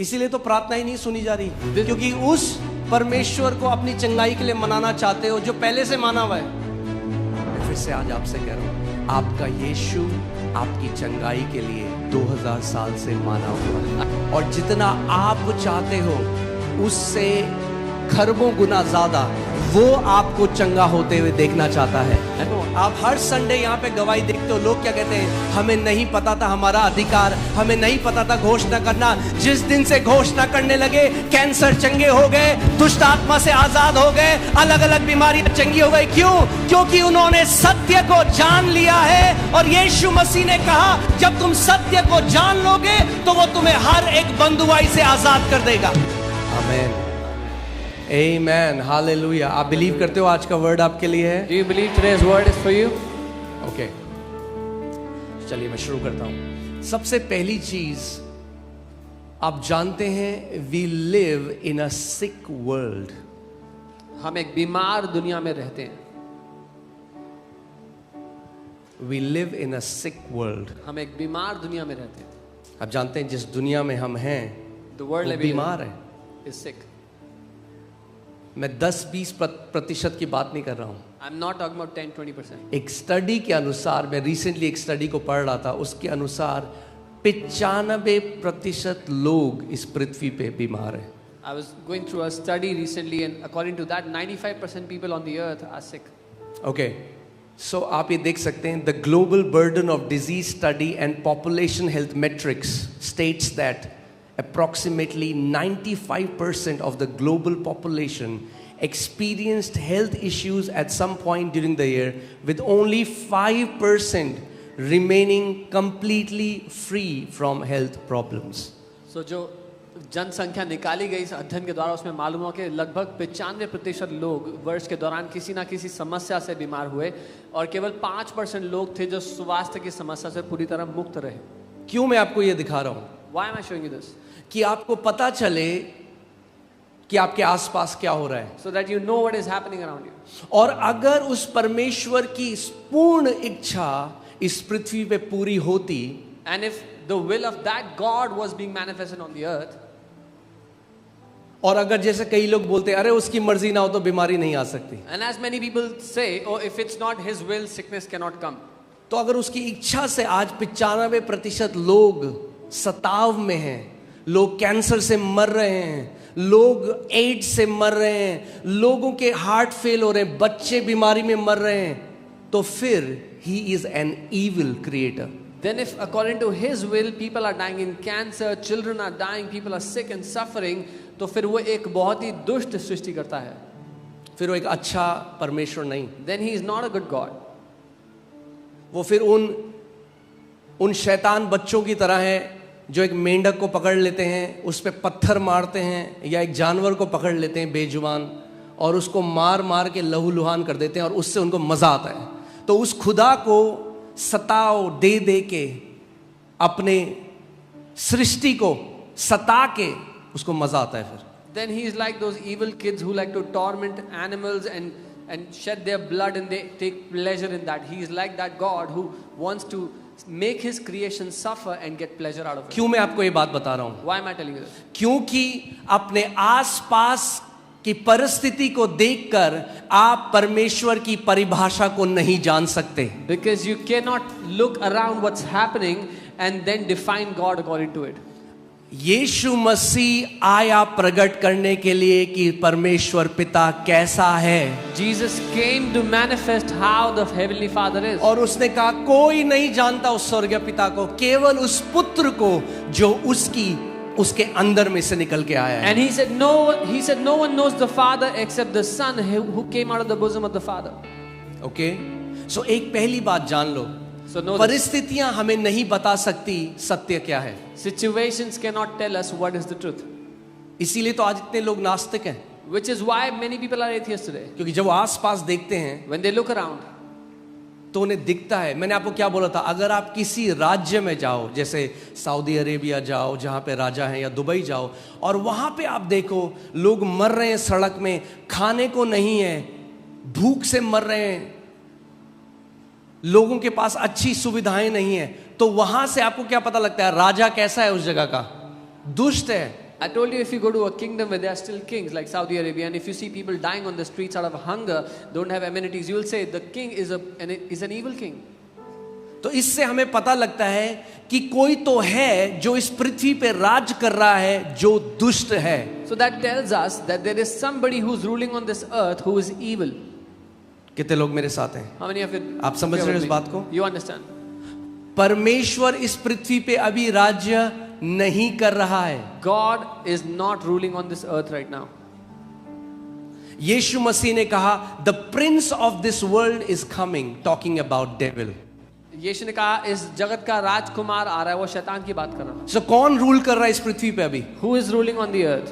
इसीलिए तो प्रार्थना ही नहीं सुनी जा रही, क्योंकि उस परमेश्वर को अपनी चंगाई के लिए मनाना चाहते हो जो पहले से माना हुआ है। मैं फिर से आज आपसे कह रहा हूं, आपका यीशु आपकी चंगाई के लिए 2000 साल से माना हुआ है, और जितना आप चाहते हो उससे खरबों गुना ज्यादा वो आपको चंगा होते हुए देखना चाहता है। आप हर संडे यहाँ पे गवाही देखते हो, लोग क्या कहते हैं, हमें नहीं पता था हमारा अधिकार, हमें नहीं पता था घोषणा करना। जिस दिन से घोषणा करने लगे, कैंसर चंगे हो गए, दुष्ट आत्मा से आजाद हो गए, अलग अलग बीमारियां चंगी हो गई। क्यों? क्योंकि उन्होंने सत्य को जान लिया है। और यीशु मसीह ने कहा, जब तुम सत्य को जान लोगे तो वो तुम्हें हर एक बंधुआई से आजाद कर देगा। आमीन, आमेन, हालेलुया। आप बिलीव करते हो आज का वर्ड आपके लिए है? Do you believe today's word is for you? Okay, चलिए मैं शुरू करता हूं। सबसे पहली चीज आप जानते हैं, we live in a sick world. हम एक बीमार दुनिया में रहते हैं। We live in a sick world. हम एक बीमार दुनिया में रहते हैं। आप जानते हैं जिस दुनिया में हम हैं The world वो बीमार है, is sick. मैं 10-20% की बात नहीं कर रहा हूं। I'm not talking about 10-20%. एक स्टडी के अनुसार, मैं रिसेंटली एक स्टडी को पढ़ रहा था, उसके अनुसार 95% लोग इस पृथ्वी पे बीमार हैं। I was going through a study recently, and according to that, 95% people on the earth are sick. Okay, so आप ये देख सकते हैं, the global burden of disease study and population health metrics states that approximately 95% of the global population experienced health issues at some point during the year, with only 5% remaining completely free from health problems. So जो जनसंख्या निकाली गई इस अध्ययन के द्वारा, उसमें मालूम हुआ कि लगभग 95% लोग वर्ष के दौरान किसी ना किसी समस्या से बीमार हुए, और केवल 5% लोग थे जो स्वास्थ्य की समस्या से पूरी तरह मुक्त रहे। क्यों मैं आपको ये दिखा रहा हूं? Why am I showing you this? कि आपको पता चले कि आपके आसपास क्या हो रहा है, So that you know what is happening around you. और अगर उस परमेश्वर की पूर्ण इच्छा इस पृथ्वी पे पूरी होती, And if the will of that God was being manifested on the earth, और अगर जैसे कई लोग बोलते हैं, अरे उसकी मर्जी ना हो तो बीमारी नहीं आ सकती, and as many people say, oh, if it's not His will, sickness cannot come. तो अगर उसकी इच्छा से आज 95% लोग सताव में हैं, लोग कैंसर से मर रहे हैं, लोग एड्स से मर रहे हैं, लोगों के हार्ट फेल हो रहे हैं, बच्चे बीमारी में मर रहे हैं, तो फिर he is an evil creator. Then if according to His will people are dying in cancer, children are dying, people are sick and suffering, तो फिर वो एक बहुत ही दुष्ट सृष्टि करता है। फिर वो एक अच्छा परमेश्वर नहीं, Then He is not a good God. वो फिर उन शैतान बच्चों की तरह है जो एक मेंढक को पकड़ लेते हैं, उस पे पत्थर मारते हैं, या एक जानवर को पकड़ लेते हैं बेजुबान और उसको मार मार के लहूलुहान कर देते हैं, और उससे उनको मजा आता है। तो उस खुदा को सताओ दे दे के, अपने सृष्टि को सता के उसको मजा आता है फिर। Then He is like those evil kids who like to torment animals and shed their blood, and they take pleasure in that. He is like that God who wants to make His creation suffer and get pleasure out of it. क्यों मैं आपको ये बात बता रहा हूं? Why am I telling you this? क्योंकि अपने आसपास की परिस्थिति को देखकर आप परमेश्वर की परिभाषा को नहीं जान सकते। Because you cannot look around what's happening and then define God according to it. यीशु मसीह आया प्रकट करने के लिए कि परमेश्वर पिता कैसा है। Jesus came to manifest how the heavenly Father is. और उसने कहा कोई नहीं जानता उस स्वर्गीय पिता को, केवल उस पुत्र को जो उसके अंदर में से निकल के आया है। And he said no one knows the Father except the Son who came out of the bosom of the Father. Okay, so एक पहली बात जान लो, So know this. परिस्थितियां हमें नहीं बता सकती सत्य क्या है। Situations cannot tell us what is the truth. इसीलिए तो आज इतने लोग नास्तिक हैं, Which is why many people are atheists today. क्योंकि जब वो आसपास देखते हैं When they look around, तो उन्हें दिखता है। मैंने आपको क्या बोला था, अगर आप किसी राज्य में जाओ, जैसे सऊदी अरेबिया जाओ जहाँ पे राजा हैं, या दुबई जाओ, और वहाँ पे आप देखो लोग मर रहे हैं सड़क में, खाने को नहीं है, भूख से मर रहे हैं, लोगों के पास अच्छी सुविधाएं नहीं है, तो वहां से आपको क्या पता लगता है राजा कैसा है उस जगह का? दुष्ट है। I told you, if you go to a kingdom where there are still kings like Saudi Arabia, and if you see people dying on the streets out of hunger, don't have amenities, you will say the king is an evil king. तो इससे हमें पता लगता है कि कोई तो है जो इस पृथ्वी पे राज कर रहा है जो दुष्ट है. So that tells us that there is somebody who's ruling on this earth who is evil. कितने लोग मेरे साथ हैं? How many of you? आप समझ रहे हो इस बात को? You understand? परमेश्वर इस पृथ्वी पे अभी राज्य नहीं कर रहा है. God is not ruling on this earth right now. यीशु मसीह ने कहा the prince of this world is coming, talking about devil. Yeshu ने कहा इस जगत का राजकुमार आ रहा है, वो शैतान की बात कर रहा है. सो कौन रूल कर रहा है इस पृथ्वी पे अभी? Who is ruling on the earth?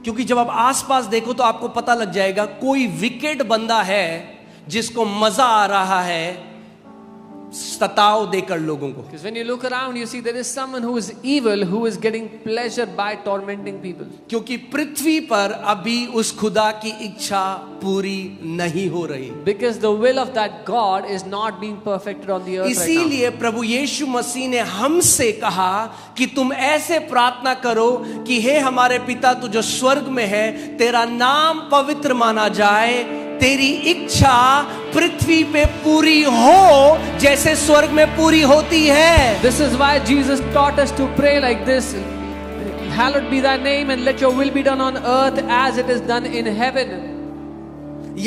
क्योंकि जब आप आसपास देखो तो आपको पता लग जाएगा कोई विकेट बंदा है जिसको मजा आ रहा है सताव देकर लोगों को. Because when you look around, you see there is someone who is evil, who is getting pleasure by tormenting people. क्योंकि पृथ्वी पर अभी उस खुदा की इच्छा पूरी नहीं हो रही. Because the will of that God is not being perfected on the earth right now. इसीलिए प्रभु यीशु मसीह ने हमसे कहा कि तुम ऐसे प्रार्थना करो कि हे हमारे पिता तू जो स्वर्ग में है, तेरा नाम पवित्र माना जाए, तेरी इच्छा पृथ्वी पे पूरी हो जैसे स्वर्ग में पूरी होती है. This is why Jesus taught us to pray like this. Hallowed be thy name and let your will be done on earth as it is done in heaven.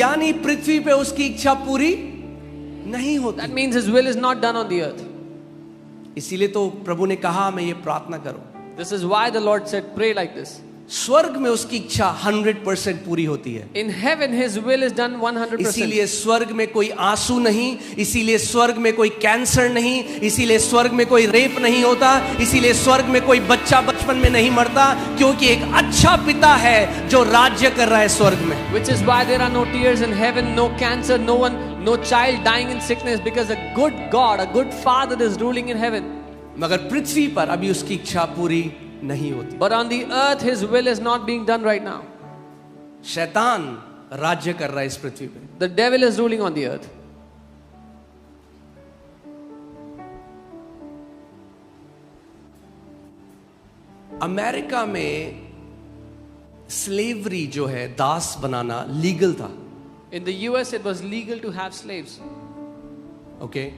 यानी पृथ्वी पे उसकी इच्छा पूरी नहीं होती. That means his will is not done on the earth. इसीलिए तो प्रभु ने कहा मैं ये प्रार्थना करो. This is why the Lord said pray like this. स्वर्ग में उसकी इच्छा 100% पूरी होती है. In heaven his will is done 100%. इसीलिए स्वर्ग में कोई आंसू नहीं, इसीलिए स्वर्ग में कोई कैंसर नहीं, इसीलिए स्वर्ग में कोई रेप नहीं होता, इसीलिए स्वर्ग में कोई बच्चा बचपन में नहीं मरता, क्योंकि एक अच्छा पिता है जो राज्य कर रहा है स्वर्ग में. Which is why there are no tears in heaven, no cancer, no child dying in sickness, because a good God, a good father is ruling in heaven. मगर पृथ्वी पर अभी उसकी इच्छा पूरी नहीं होती. But on the earth his will is not being done right now. शैतान राज्य कर रहा है इस पृथ्वी पे. The devil is ruling on the earth. America में स्लेवरी जो है, दास बनाना लीगल था. In the US it was legal to have slaves. Okay.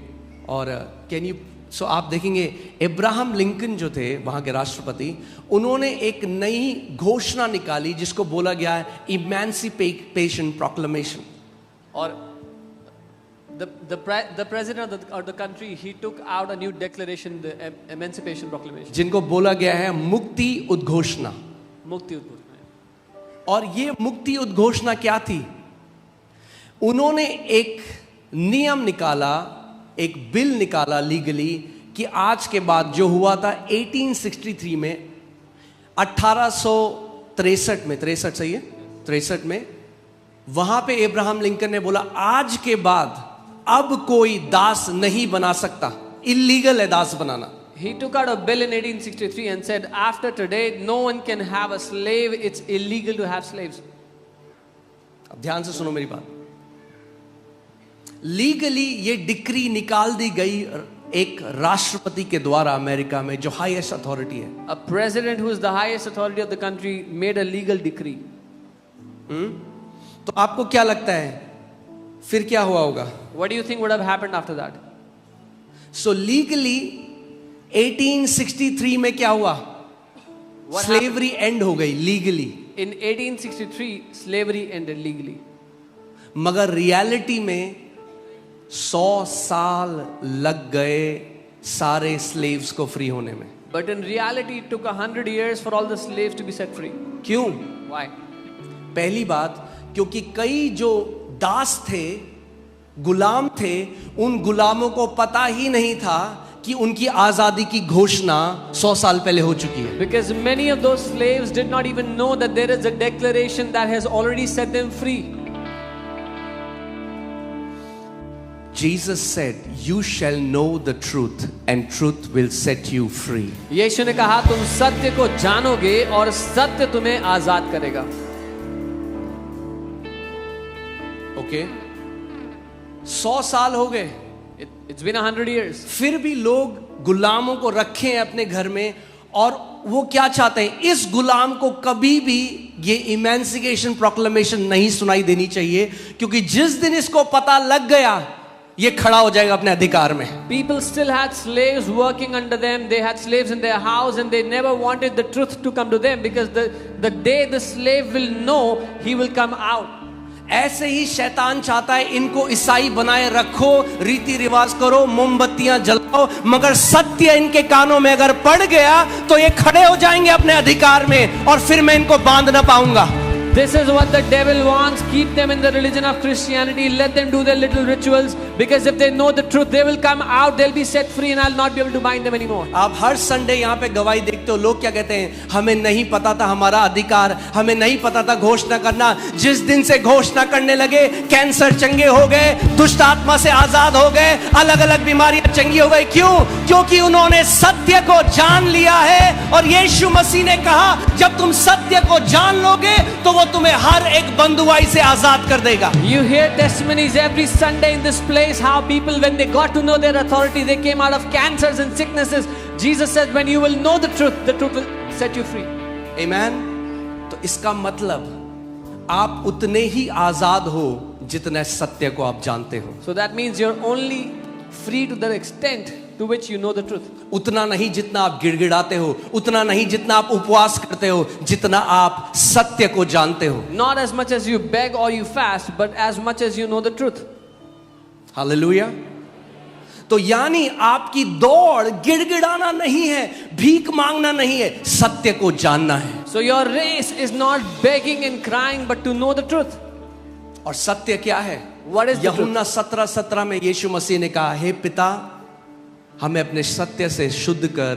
और कैन यू सो आप देखेंगे अब्राहम लिंकन जो थे वहां के राष्ट्रपति, उन्होंने एक नई घोषणा निकाली जिसको बोला गया है इमेंसिपेशन प्रोक्लेमेशन. और the president of the country, he took out a new declaration, the emancipation proclamation. जिनको बोला गया है मुक्ति उद्घोषणा. मुक्ति उद्घोषणा. और ये मुक्ति उद्घोषणा क्या थी? उन्होंने एक नियम निकाला, एक बिल निकाला लीगली कि आज के बाद जो हुआ था 1863 में, 1863 में, 63 सही है, 63 में, वहां पे अब्राहम लिंकन ने बोला आज के बाद अब कोई दास नहीं बना सकता, इलीगल है दास बनाना. He took out a bill in 1863 and said after today no one can have a slave, it's illegal to have slaves. अब ध्यान से सुनो मेरी बात. लीगली ये डिक्री निकाल दी गई एक राष्ट्रपति के द्वारा अमेरिका में जो हाईएस्ट अथॉरिटी है. A president who is the highest authority of the country made a legal decree. तो आपको क्या लगता है फिर क्या हुआ होगा? What do you think would have happened after that? So legally 1863 में क्या हुआ? स्लेवरी एंड हो गई legally. In 1863 slavery ended legally. मगर रियलिटी में 100 साल लग गए सारे स्लेव्स को फ्री होने में. But in reality it took 100 years for all the slaves to be set free. क्यों? Why? पहली बात, क्योंकि कई जो दास थे, गुलाम थे, उन गुलामों को पता ही नहीं था कि उनकी आजादी की घोषणा 100 साल पहले हो चुकी है. Because many of those slaves did not even know that there is a declaration that has already set them free. Jesus said, "You shall know the truth, and truth will set you free." यीशु ने कहा तुम सत्य को जानोगे और सत्य तुम्हें आजाद करेगा. ओके. 100 साल हो गए. It's been 100 years. फिर भी लोग गुलामों को रखे हैं अपने घर में और वो क्या चाहते हैं, इस गुलाम को कभी भी ये इमेंसिपेशन प्रोक्लेमेशन नहीं सुनाई देनी चाहिए, क्योंकि जिस दिन इसको पता लग गया ये खड़ा हो जाएगा अपने अधिकार में. People still had slaves working under them. They had slaves in their house, and they never wanted the truth to come to them, because the day the slave will know, he will come out. ऐसे ही शैतान चाहता है, इनको ईसाई बनाए रखो, रीति रिवाज करो, मोमबत्तियां जलाओ, मगर सत्य इनके कानों में अगर पड़ गया तो ये खड़े हो जाएंगे अपने अधिकार में, और फिर मैं इनको बांध ना पाऊंगा. This is what the devil wants. Keep them in the religion of Christianity. Let them do their little rituals, because if they know the truth, they will come out. They'll be set free, and I'll not be able to bind them anymore. आप हर Sunday यहाँ पे गवाही देखते हो, लोग क्या कहते हैं, हमें नहीं पता था हमारा अधिकार, हमें नहीं पता था घोषणा करना. जिस दिन से घोषणा करने लगे, कैंसर चंगे हो गए, दुष्ट आत्मा से आजाद हो गए, अलग अलग बीमारियां चंगी हो गई. क्यों? क्योंकि उन्होंने सत्य को जान लिया है. और यीशु मसीह ने कहा, जब तुम सत्य को जान लोगे तो वो तुम्हें हर एक बंधुआई से आजाद कर देगा. You hear testimonies every Sunday in this place, how people, when they got to know their authority, they came out of cancers and sicknesses. Jesus said, when you will know the truth will set you free. Amen. तो इसका मतलब आप उतने ही आजाद हो जितने सत्य को आप जानते हो. So that means you're only free to the extent to which you know the truth. उतना नहीं जितना आप गिड़गिड़ाते हो, उतना नहीं जितना आप उपवास करते हो, जितना आप सत्य को जानते हो. Not as much as you beg or you fast, but as much as you know the truth. Hallelujah. तो यानी आपकी दौड़ गिड़गिड़ाना नहीं है, भीख मांगना नहीं है, सत्य को जानना है. So your race is not begging and crying, but to know the truth. और सत्य क्या है? What is the truth? यूहन्ना 17:17 में यीशु मसीह ने कहा, हे पिता, हमें अपने सत्य से शुद्ध कर,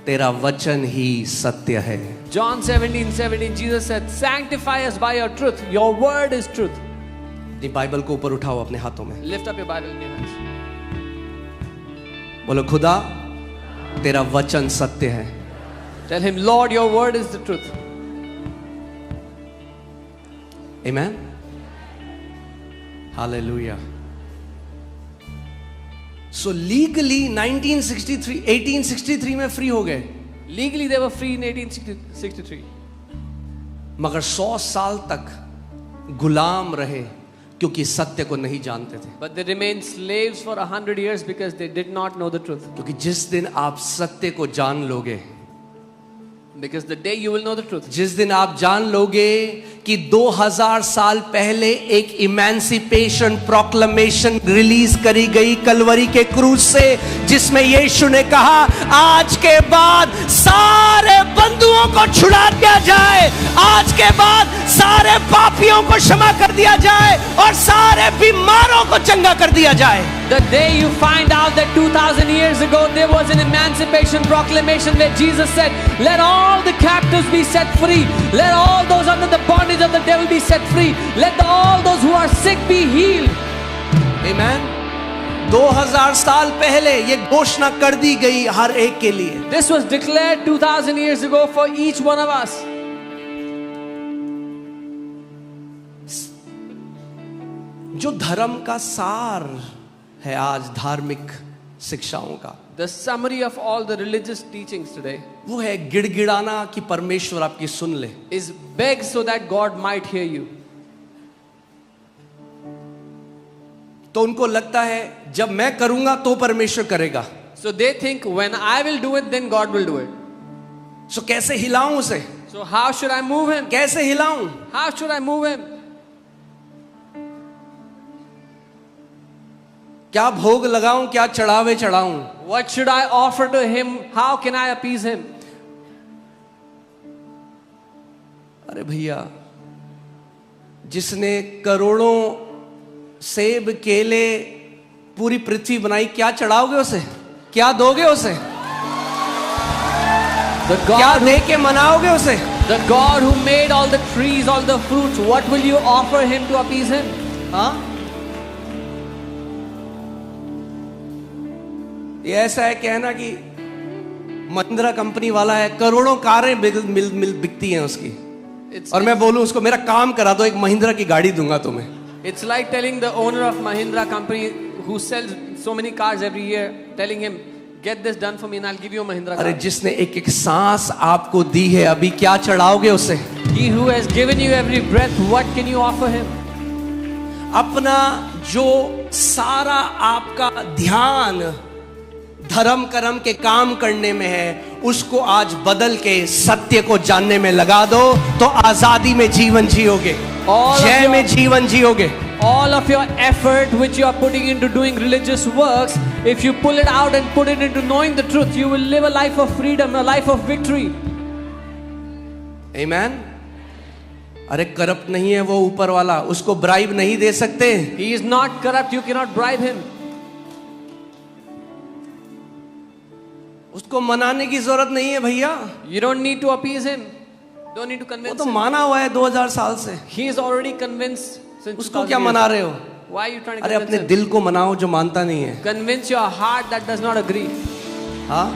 तेरा वचन ही सत्य है. John 17:17, Jesus said, sanctify us by your truth. Your word is truth. अपनी बाइबल को ऊपर उठाओ अपने हाथों में. Lift up your Bible in your hands. बोलो, खुदा तेरा वचन सत्य है. Tell him, Lord, your word is the truth. Amen. Hallelujah. So legally 1863 में फ्री हो गए. Legally they were free in 1863. मगर 100 साल तक गुलाम रहे, क्योंकि सत्य को नहीं जानते थे. But they remained slaves for 100 years because they did not know the truth. क्योंकि जिस दिन आप सत्य को जान लोगे, Because the day you will know the truth. जिस दिन आप जान लोगे कि 2000 साल पहले एक इमेंसिपेशन प्रोक्लेमेशन रिलीज करी गई कलवरी के क्रूज से, जिसमें यीशु ने कहा, आज के बाद सारे बंधुओं को छुड़ा दिया जाए, आज के बाद सारे पापियों को क्षमा कर दिया जाए, और सारे बीमारों को चंगा कर दिया जाए. The day you find out that 2000 years ago there was an emancipation proclamation where Jesus said, let all the captives be set free, let all those under the bondage of the devil be set free, let all those who are sick be healed. Amen. 2000 साल पहले ये घोषणा कर दी गई हर एक के लिए. This was declared 2000 years ago for each one of us. जो धर्म का सार है आज धार्मिक शिक्षाओं का, The summary of all the religious teachings today वो है गिड़गिड़ाना कि परमेश्वर आपकी सुन ले. is beg so that God might hear you. तो उनको लगता है जब मैं करूंगा तो परमेश्वर करेगा. So they think when I will do it, then God will do it. सो कैसे हिलाऊं उसे? So how should I move him? कैसे हिलाऊं? How should I move him? क्या भोग लगाऊं, क्या चढ़ावे चढ़ाऊं? What should I offer to him? How can I appease him? अरे भैया, जिसने करोड़ों सेब केले पूरी पृथ्वी बनाई, क्या चढ़ाओगे उसे? क्या दोगे उसे? क्या दे के मनाओगे उसे? The God who made all the trees, all the fruits, what will you offer him to appease him? हाँ? ये ऐसा है कहना कि महिंद्रा कंपनी वाला है, करोड़ों कारें बिकती हैं उसकी, और मैं बोलूं उसको मेरा काम करा दो, एक महिंद्रा की गाड़ी दूंगा तुम्हें. It's like telling the owner of Mahindra company who sells so many cars every year, telling him, get this done for me and I'll give you a Mahindra अरे car. जिसने एक एक सांस आपको दी है, अभी क्या चढ़ाओगे उसे? He who has given you every breath, what can you offer him? अपना जो सारा आपका ध्यान धर्म कर्म के काम करने में है, उसको आज बदल के सत्य को जानने में लगा दो, तो आजादी में जीवन जियोगे, जय में जीवन जियोगे। All of your effort which you are putting into doing religious works, if you pull it out and put it into knowing the truth, you will live a life of freedom, a life of victory. Amen. अरे corrupt नहीं है वो ऊपर वाला, उसको bribe नहीं दे सकते। He is not corrupt, you cannot bribe him. उसको मनाने की जरूरत नहीं है भैया, You don't need to appease him. Don't need to वो convince तो him. माना हुआ है 2000 साल से। He is already convinced since उसको 2000 क्या years. मना रहे हो? Why are you trying to अरे convince अपने him? दिल को मनाओ जो मानता नहीं है। Convince your heart that does not agree. हाँ,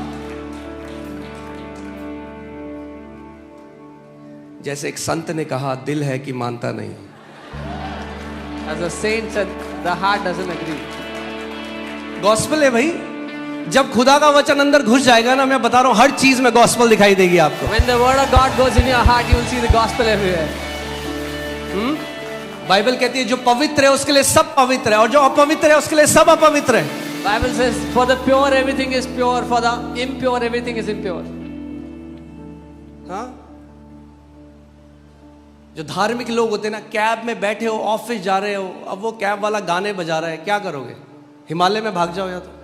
जैसे एक संत ने कहा, दिल है कि मानता नहीं। As a saint said, the heart doesn't agree. Gospel है भाई, जब खुदा का वचन अंदर घुस जाएगा ना, मैं बता रहा हूं, हर चीज में गॉस्पेल दिखाई देगी आपको। When the word of God goes in your heart, you will see the gospel everywhere. Bible कहती है जो पवित्र है उसके लिए सब पवित्र है, और जो अपवित्र है उसके लिए सब अपवित्र है। Bible says, for the pure everything is pure, for the impure everything is impure. हाँ, जो धार्मिक लोग होते हैं ना, कैब में बैठे हो, ऑफिस जा रहे हो, अब वो कैब वाला गाने बजा रहा है, क्या करोगे? हिमालय में भाग जाओ या तो।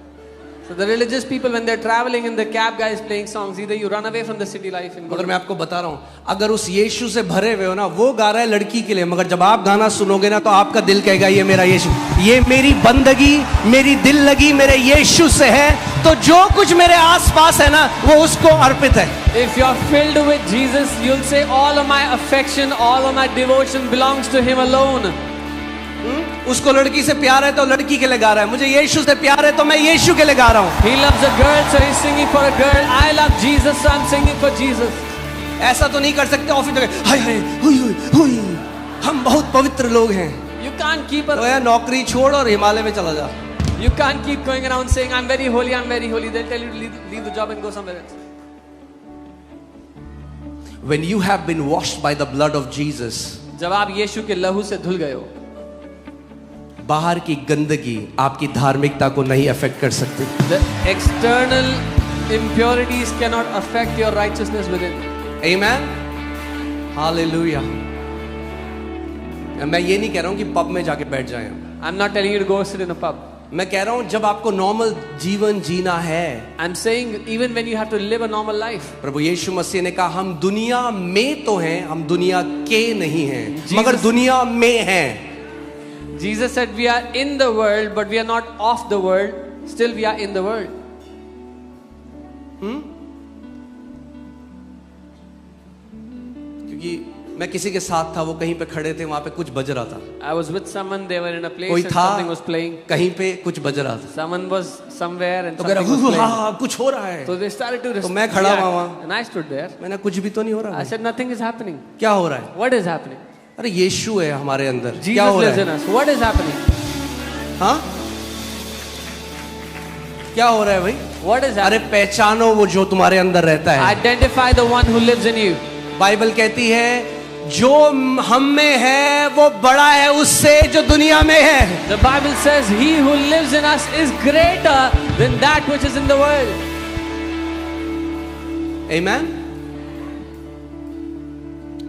So the religious people, when they're traveling and the cab guy is playing songs, either you run away from the city life and go. मगर मैं आपको बता रहा हूं, अगर उस यीशु से भरे हुए हो ना, वो गा रहा है लड़की के लिए, मगर जब आप गाना सुनोगे ना, तो आपका दिल कहेगा ये मेरा यीशु, ये मेरी बंदगी, मेरी दिल लगी मेरे यीशु से है, तो जो कुछ मेरे आसपास है ना, वो उसको अर्पित है। If you're filled with Jesus, you'll say all of my affection, all of my devotion belongs to Him alone. उसको लड़की से प्यार है तो लड़की के लिए गा रहा है, मुझे यीशु से प्यार है तो मैं यीशु के लिए गा रहा हूं। He loves a girl, so he's singing for a girl. I love Jesus, so I'm singing for Jesus. ऐसा तो नहीं कर सकते ऑफिस में, हाय हाय हुई हुई हुई, हम बहुत पवित्र लोग हैं। You can't keep तो यार नौकरी छोड़ और हिमालय में चला जा। You can't keep going around saying I'm very holy, I'm very holy. They'll tell you to leave the job and go somewhere else. When you have been washed by the blood of Jesus, जब आप यीशु के लहू से धुल गए हो, बाहर की गंदगी आपकी धार्मिकता को नहीं अफेक्ट कर सकती। the external impurities cannot affect your righteousness within. Amen. Hallelujah. मैं ये नहीं कह रहा हूं कि पब में जाके बैठ जाएं। I'm not telling you to go sit in a pub. मैं कह रहा हूं जब आपको नॉर्मल जीवन जीना है, I'm saying even when you have to live a normal life. प्रभु यीशु मसीह ने कहा हम दुनिया में तो हैं, हम दुनिया के नहीं हैं, मगर दुनिया में हैं। Jesus said we are in the world, but we are not of the world. Still we are in the world. क्योंकि मैं किसी के साथ था, वो कहीं पे खड़े थे, वहां पे कुछ बज रहा था। I was with someone, they were in a place कोई and था something was playing. कहीं पे कुछ बज रहा था, Someone was somewhere and तो कह something was रहा playing. हाँ कुछ हो रहा है। So they started to तो मैं खड़ा हुआ वहाँ। and I stood there. मैंने कुछ भी तो नहीं हो रहा I है। said nothing is happening. क्या हो रहा है? What is happening? अरे यीशु है हमारे अंदर, क्या Jesus हो lives रहा in है? us. What is happening? हाँ, क्या हो रहा है भाई? What is अरे happening? पहचानो वो जो तुम्हारे अंदर रहता है। Identify the one who lives in you. Bible कहती है जो हम में है वो बड़ा है उससे जो दुनिया में है। The Bible says he who lives in us is greater than that which is in the world. Amen.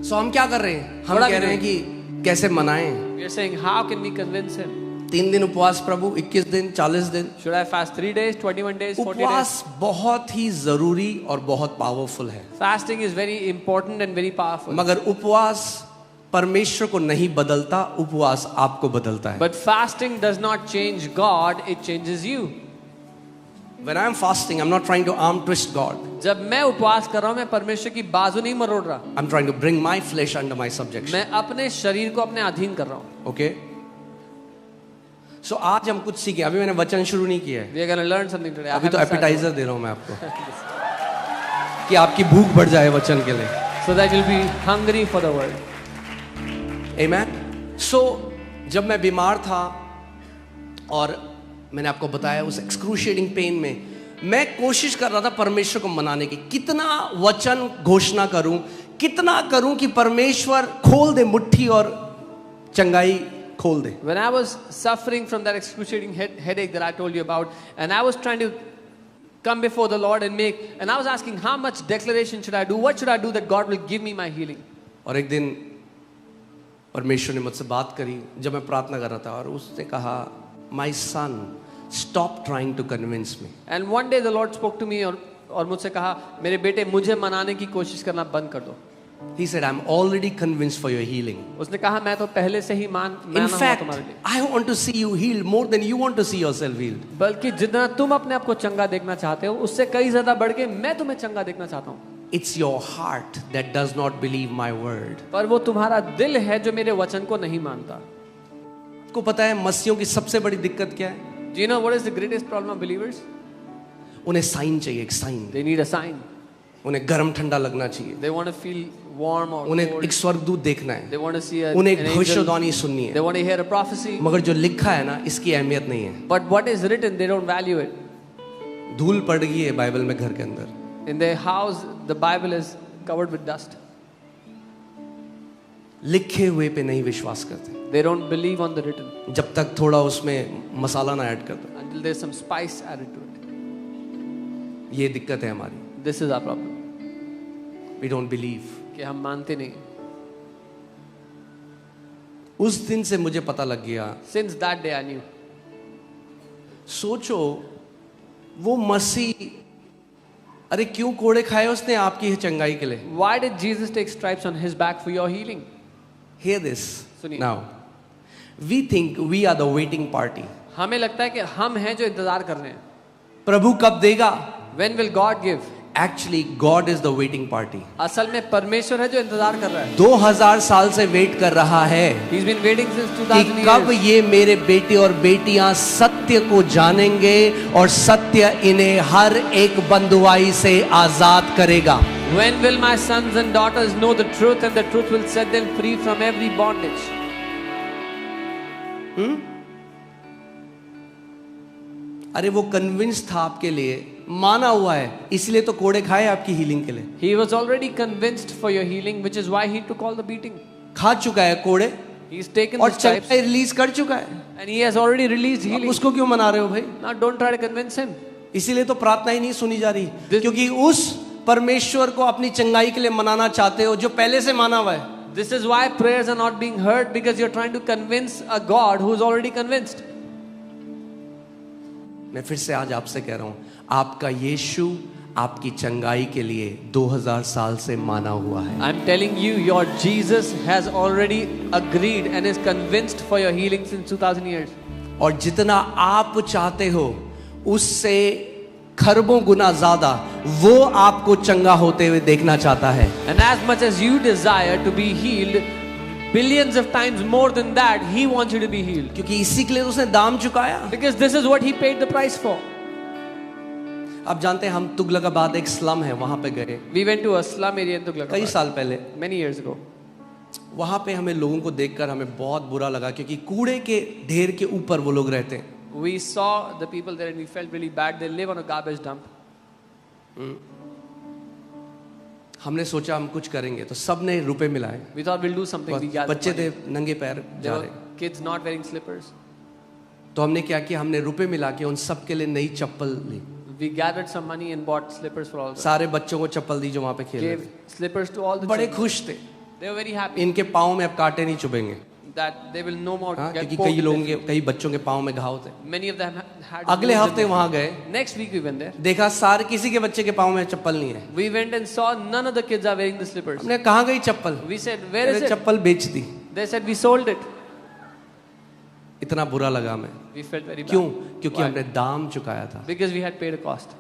So हम क्या कर रहे हैं? हम What are कह we रहे हैं कि कैसे मनाएं। We are saying how can we convince him? 3 दिन उपवास प्रभु, 21 दिन, 40 दिन। Should I fast 3 days, 21 days, 40 days? उपवास बहुत ही जरूरी और बहुत पावरफुल है, Fasting is very important and very powerful. मगर उपवास परमेश्वर को नहीं बदलता, उपवास आपको बदलता है। But fasting does not change God, it changes you. When I am fasting, I'm not trying to arm twist God. जब मैं उपवास कर रहा हूँ, मैं परमेश्वर की बाजू नहीं मरोड़ रहा, I'm trying to bring my flesh under my subjection. मैं अपने शरीर को अपने अधीन कर रहा हूँ. Okay? So आज हम कुछ सीखे, अभी मैंने वचन शुरू नहीं किया है, We are going to learn something today. I अभी तो haven't started. एपिटाइजर दे रहा हूं मैं आपको कि आपकी भूख बढ़ जाए वचन के लिए। So that you'll be hungry for the word. Amen. So जब मैं बीमार था और मैंने आपको बताया उस एक्सक्रूशिएटिंग पेन में मैं कोशिश कर रहा था परमेश्वर को मनाने की, कितना वचन घोषणा करूं, कितना करूं कि परमेश्वर खोल दे मुट्ठी और चंगाई खोल दे. When I was suffering from that excruciating headache that I told you about, and I was trying to come before the Lord and I was asking how much declaration should I do, what should I do that God will give me my healing. और एक दिन परमेश्वर ने मुझसे बात करी जब मैं प्रार्थना कर रहा था, और उसने कहा, My son, stop trying to convince me. And one day the Lord spoke to me और मुझसे कहा, मेरे बेटे मुझे मनाने की कोशिश करना बंद कर दो. He said, I'm already convinced for your healing. उसने कहा मैं तो पहले से ही माना In हुआ fact, तुम्हारे लिए. I want to see you healed more than you want to see yourself healed. बल्कि जितना तुम अपने आप को चंगा देखना चाहते हो उससे कई ज्यादा बढ़ के मैं तुम्हें चंगा देखना चाहता हूँ. It's your heart that does not believe my word. पर वो तुम्हारा दिल है जो मेरे वचन को नहीं मानता. को पता है मसीहों की सबसे बड़ी दिक्कत क्या है? Do you know what is the greatest problem of believers? उन्हें साइन चाहिए, एक sign. They need a sign. उन्हें गर्म ठंडा लगना चाहिए. They want to feel warm or उन्हें cold. एक स्वर्गदूत देखना है. They want to see उन्हें an एक angel. भविष्यवाणी सुननी They है. want to hear a prophecy. मगर जो लिखा है ना, इसकी अहमियत नहीं है. But what is written, they don't value it. धूल पड़ गई है बाइबल में घर के अंदर. In their house, the Bible is covered with dust. लिखे हुए पे नहीं विश्वास करते They don't believe on the written जब तक थोड़ा उसमें मसाला ना ऐड कर दो. until there's some spice added to it. ये दिक्कत है हमारी. This is our problem. We don't believe. कि हम मानते नहीं. उस दिन से मुझे पता लग गया. Since that day I knew. सोचो वो मसीह, अरे क्यों कोड़े खाए उसने आपकी चंगाई के लिए? Why did Jesus take stripes on his back for your healing? Hear this सुनिए. now. We think we are the waiting party. हमें लगता है कि हम हैं जो इंतजार कर रहे हैं. प्रभु कब देगा? When will God give? Actually, God is the waiting party. असल में परमेश्वर है जो इंतजार कर रहा है. 2000 साल से वेट कर रहा है He's been waiting since कि 2000 कब years. ये मेरे बेटे और बेटियां सत्य को जानेंगे और सत्य इन्हें हर एक बंधुआई से आजाद करेगा. When will my sons and daughters know the truth and the truth will set them free from every bondage? अरे वो कन्विंस था आपके लिए, माना हुआ है, इसलिए तो कोड़े खाए आपकी हीलिंग के लिए. He was already convinced for your healing, which is why he took all the beating. खा चुका है कोड़े He's taken और the stripes चंगाई रिलीज कर चुका है. and he has already released अब healing. उसको क्यों मना रहे हो भाई? Now don't try to convince him. इसीलिए तो प्रार्थना ही नहीं सुनी जा रही, This- क्योंकि उस परमेश्वर को अपनी चंगाई के लिए मनाना चाहते हो जो पहले से माना हुआ है. This is why prayers are not being heard, because you're trying to convince a God who is already convinced. मैं फिर से आज आपसे कह रहा हूं, आपका यीशु आपकी चंगाई के लिए 2000 साल से माना हुआ है. I'm telling you, your Jesus has already agreed and is convinced for your healing since 2000 years. और जितना आप चाहते हो उससे खरबों गुना ज्यादा वो आपको चंगा होते हुए देखना चाहता है. And as much as you desire to be healed, billions of times more than that, he wants you to be healed. क्योंकि इसी के लिए उसने दाम चुकाया. Because this is what he paid the price for. आप जानते हैं, हम तुगलकाबाद एक स्लम है, वहां पे गए We went to a slum area in कई Tughlaqabad साल पहले. many years ago. वहां पे हमें लोगों को देखकर हमें बहुत बुरा लगा, क्योंकि कूड़े के ढेर के ऊपर वो लोग रहते हैं. We saw the people there and we felt really bad. They live on a garbage dump. हमने सोचा हम कुछ करेंगे, तो सब ने रुपए मिलाए. We thought we'll do something. We gathered बच्चे थे money. नंगे पैर There जा were रहे. kids not wearing slippers. तो हमने क्या किया, हमने रुपए मिला के उन सब के लिए नई चप्पल ली. We gathered some money and bought slippers for all of them. सारे बच्चों को चप्पल दी जो वहां पे खेल रहे Gave थे. slippers to all the बड़े children. खुश थे. They were very happy इनके पाँव में अब कांटे नहीं चुभेंगे. that they will no more हाँ, get क्योंकि poked कई with लोगों their के कई बच्चों के पाँव में घाव थे. feet. Many of them had अगले wounds in हफ्ते them. वहां गए, Next week we went there. देखा सारे किसी के बच्चे के पाँव में चप्पल नहीं है. We went and saw none of the kids are wearing the slippers. हमने कहाँ गई चप्पल? We said, where is मैंने it? चप्पल बेच दी. They said, we sold it. इतना बुरा लगा मैं. We felt very bad. क्यों? क्योंकि Why? हमने दाम चुकाया था. Because we had paid a cost.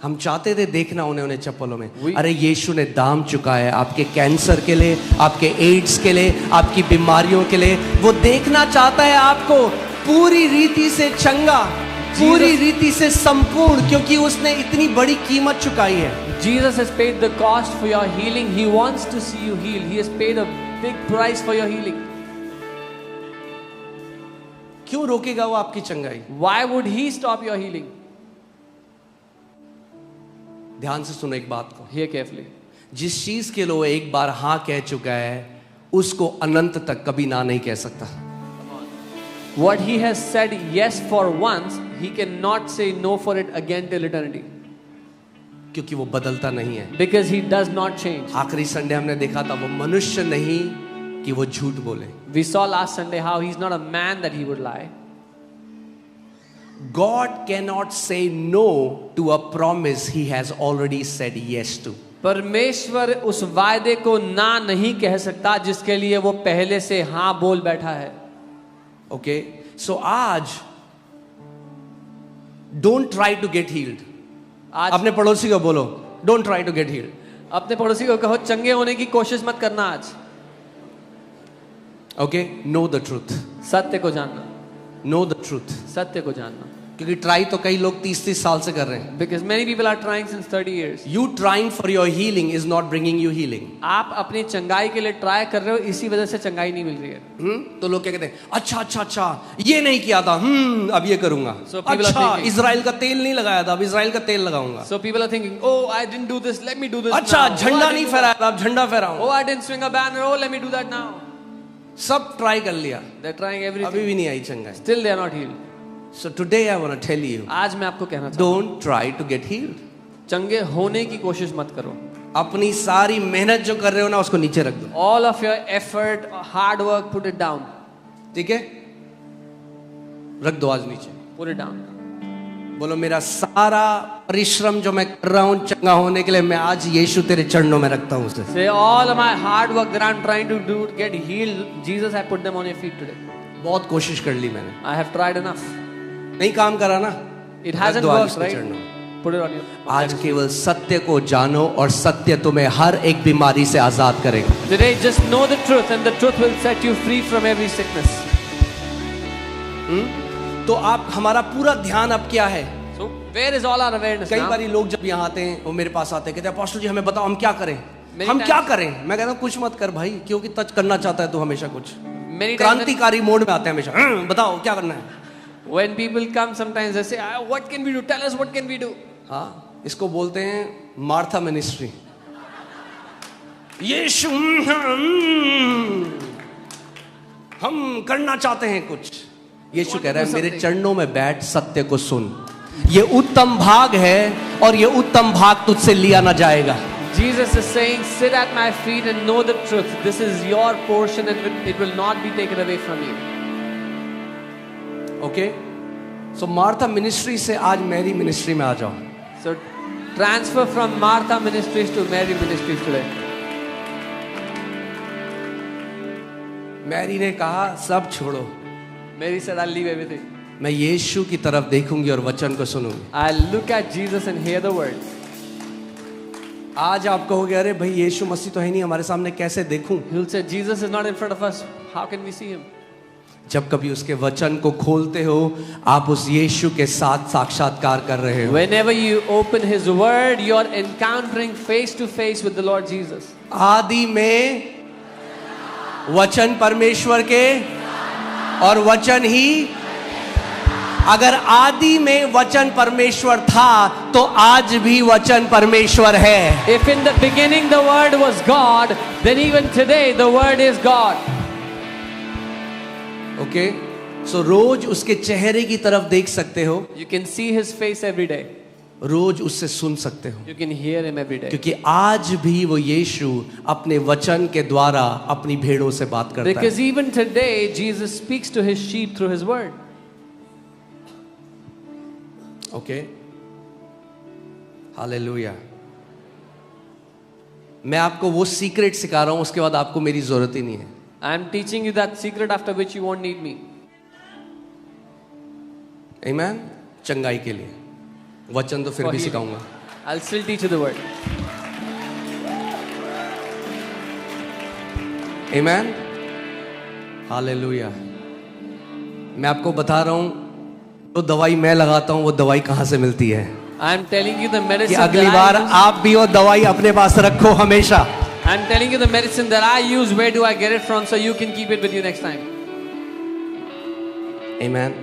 हम चाहते थे देखना उन्हें चप्पलों में. We- अरे यीशु ने दाम चुकाया है आपके कैंसर के लिए, आपके एड्स के लिए, आपकी बीमारियों के लिए. वो देखना चाहता है आपको पूरी रीति से चंगा, पूरी रीति से संपूर्ण, क्योंकि उसने इतनी बड़ी कीमत चुकाई है. Jesus has paid the cost for your healing. He wants to see you healed. He has paid a big price for your healing. क्यों रोकेगा वो आपकी चंगाई? Why would he stop your healing? ध्यान से सुनो एक बात को, Hear carefully. जिस चीज के लिए वो एक बार हाँ कह चुका है उसको अनंत तक कभी ना नहीं कह सकता। What he has said yes for once, he cannot say no for it again till eternity. क्योंकि वो बदलता नहीं है। Because he does not change. आखिरी संडे हमने देखा था वो मनुष्य नहीं कि वो झूठ बोले। We saw last Sunday how he's not a man that he would lie. God cannot say no to a promise he has already said yes to. परमेश्वर उस वायदे को ना नहीं कह सकता जिसके लिए वो पहले से हाँ बोल बैठा है। ओके, सो आज don't try to get healed. आज अपने पड़ोसी को बोलो don't try to get healed. अपने पड़ोसी को कहो चंगे होने की कोशिश मत करना आज। ओके, नो द ट्रूथ, सत्य को जानना, नो द ट्रूथ। सत्य को जानना। क्योंकि ट्राई तो कई लोग 30-30 साल से कर रहे हैं। Because many people are trying since 30 years. You trying for your healing is not bringing you healing. आप अपनी चंगाई के लिए ट्राई कर रहे हो, इसी वजह से चंगाई नहीं मिल रही है। तो लोग क्या कहते हैं, अच्छा ये नहीं किया था, अब ये करूंगा। So people are अच्छा thinking- इजराइल का तेल नहीं लगाया था, अब इजराइल का तेल लगाऊंगा। So people are thinking, oh I didn't do this, let me do this अच्छा now. झंडा Oh, I नहीं didn't do फहराया था, अब झंडा that. फहराऊंगा। Oh I didn't swing a banner, oh let me do that now. सब try कर लिया, They're trying अभी everything. भी नहीं आई चंगाई। Still they are not healed. So today I want to tell you, आज मैं आपको कहना चाहता don't try to get healed. हूँ, चंगे होने की कोशिश मत करो। अपनी सारी मेहनत जो कर रहे हो ना उसको नीचे रख दो। All of your effort, hard work, put it down. ठीक है, रख दो आज नीचे। Put it down. बोलो मेरा सारा परिश्रम जो मैं कर रहा हूँ चंगा होने के लिए, मैं आज यीशु तेरे चरणों में रखता हूँ उसे। Say all of my hard work that I'm trying to do to get healed, Jesus, I put them on your feet today. बहुत कोशिश कर ली मैंने, I have tried enough. नहीं काम करा ना, It रख hasn't दो आज worked, उसके right? चरणों में। Put it on your. आज केवल सत्य को जानो और सत्य तुम्हें हर एक बीमारी से आजाद करेगा। Today, just know the truth, and the truth will set you free from every sickness. तो आप हमारा पूरा ध्यान अब क्या है? So, where is all our awareness कई now? बारी लोग जब यहाँ आते हैं वो मेरे पास आते हैं, कहते हैं पास्टर जी हमें बताओ हम क्या करें, Many हम times- क्या करें। मैं कहता हूँ कुछ मत कर भाई, क्योंकि टच करना चाहता है तू हमेशा कुछ। Many times क्रांतिकारी मोड में आते हैं हमेशा, बताओ क्या करना है। when people come, sometimes they say, "What can we do? Tell us what can we do." हाँ, इसको बोलते हैं मार्था मिनिस्ट्री। यीशु हम करना चाहते हैं कुछ। यीशु कह रहा है मेरे चरणों में बैठ, सत्य को सुन। ये उत्तम भाग है और ये उत्तम भाग तुझसे लिया ना जाएगा। Jesus is saying, "Sit at my feet and know the truth. This is your portion, and it will not be taken away from you." Okay, so Martha ministry से आज मेरी मिनिस्ट्री में आ जाओ। So, transfer from Martha Ministries to Mary Ministries today. Mary ने कहा सब छोड़ो, Mary said, "I'll leave everything. मैं यीशु की तरफ देखूंगी और वचन को सुनूंगी। I'll look at Jesus and hear the word." आज आप कहोगे अरे भाई यीशु मसीह तो है नहीं हमारे सामने, कैसे देखूं? He'll say, "Jesus is not in front of us. How can we see him?" जब कभी उसके वचन को खोलते हो आप उस यीशु के साथ साक्षात्कार कर रहे हो। Whenever you open his word, you're encountering face to face with the Lord Jesus. आदि में वचन परमेश्वर के और वचन ही, अगर आदि में वचन परमेश्वर था तो आज भी वचन परमेश्वर है। If in the beginning the word was God, then even today the word is God. Okay, so रोज उसके चेहरे की तरफ देख सकते हो, You can see his face every day. रोज उससे सुन सकते हो, You can hear him every day. क्योंकि आज भी वो यीशु अपने वचन के द्वारा अपनी भेड़ों से बात करता है। Because even today Jesus speaks to his sheep through his word. Okay, hallelujah. मैं आपको वो सीक्रेट सिखा रहा हूं, उसके बाद आपको मेरी जरूरत ही नहीं है। I am teaching you that secret after which you won't need me. आमीन। चंगाई के लिए वचन तो फिर For भी healing. सिखाऊंगा। I'll still teach you the word. आमीन, हालेलुया। मैं आपको बता रहा हूं जो दवाई मैं लगाता हूं वो दवाई कहां से मिलती है, I am telling you the कि medicine अगली that बार I use. आप भी वो दवाई अपने पास रखो हमेशा। I'm telling you the medicine that I use. Where do I get it from? So you can keep it with you next time. आमीन।